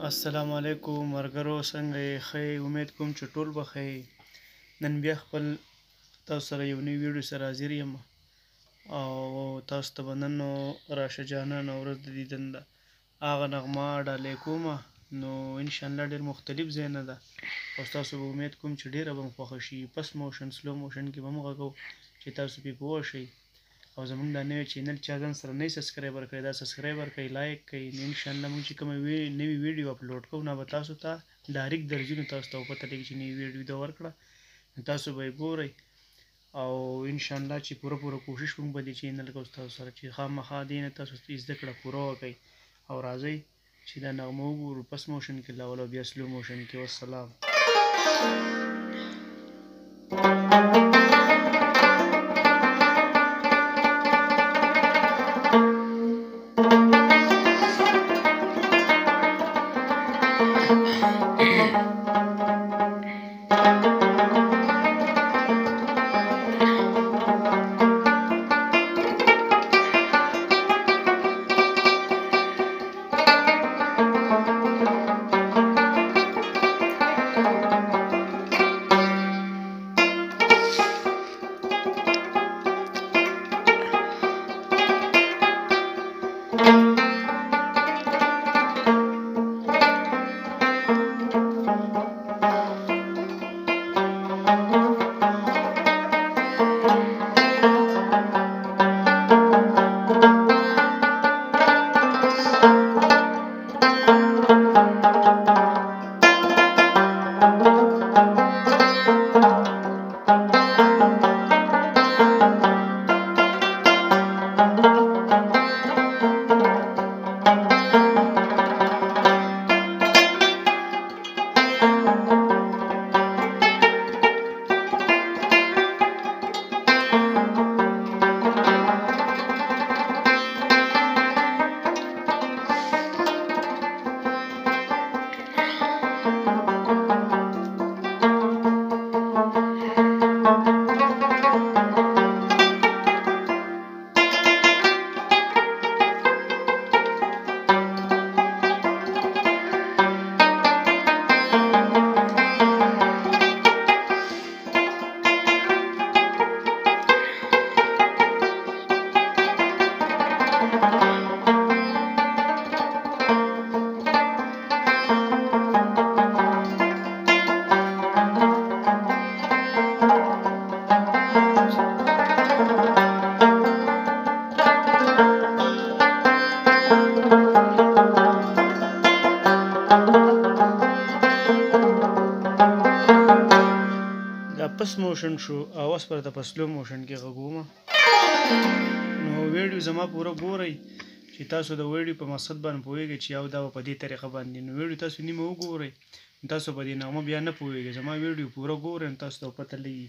السلام علیکم مرګرو، څنګه یې؟ ښه امید کوم چې ټول به ښه یې. نن بیا خپل تاسو سره یو نوی ویډیو سره حاضر یم او تاسو ته به نن راشه جانانه ورځ د دیدن ده هغه نغمه ډالۍ کومه، نو انشاءالله ډېر مختلف ځای نه ده او تاسو به امید کوم چې ډېره به مو خوښه شي. پس موشن سلو موشن کې به هم غږو چې تاسو پرې پوه شئ او زموږ دا نوی چینل چا ځان سره نه سبسکرایبر کړی دا سبسکرایبر کړئ، لایک کړئ. نو انشاءالله موږ چې کومه نوې ویډیو اپلوډ کوو نو به تاسو ته ډایرکټ درځي، نو تاسو ته به پته لګي چې نوې ویډیو ده ورکړه، نو تاسو به یې ګورئ او انشاءالله چې پوره کوشش کوم په دې چینل کې تاسو سره چې خامخا دې نه تاسو زده کړه پوره وکړئ او راځئ چې دا نغمه وګورو پس موشن کې لاول او بیا سلو موشن کې. والسلام. پس موشن شو او اوس پر د سلو موشن کې غږومه، نو ویډیو زما پوره ګورئ چې تاسو د ویډیو په مقصد باندې پوهیږئ چې یو دا په دې طریقه باندې، نو ویډیو تاسو نیمه وګورئ تاسو په دې نغمه بیا نه پوهیږئ، زما ویډیو پوره ګورئ نو تاسو ته پته لګي.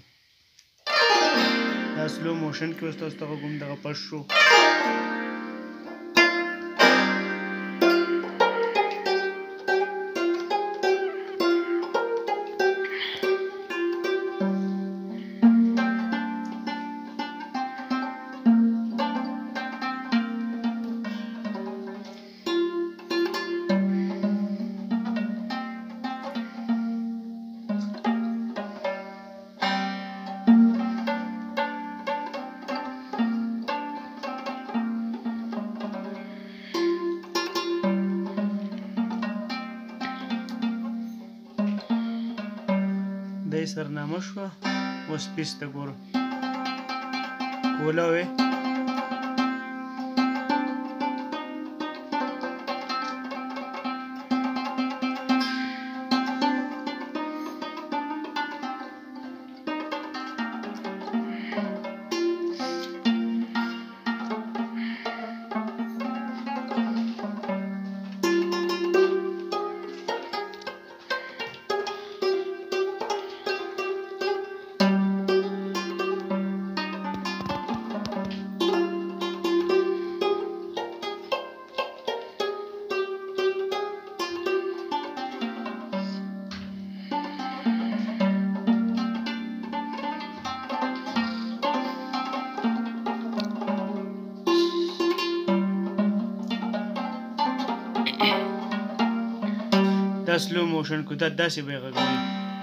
دا سلو موشن کې اوس تاسو ته غږوم دغه پس شو. دای سرنامه شوه، اوس پیس ته ګوره کوله وې دا سلو موشن کو دا داسې به یې غږوئ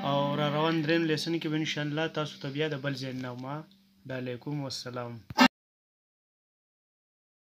او را روان درېیم لیسن کې به انشاءالله تاسو ته بیا د بل ځای نه ما ډالۍ کوم. والسلام.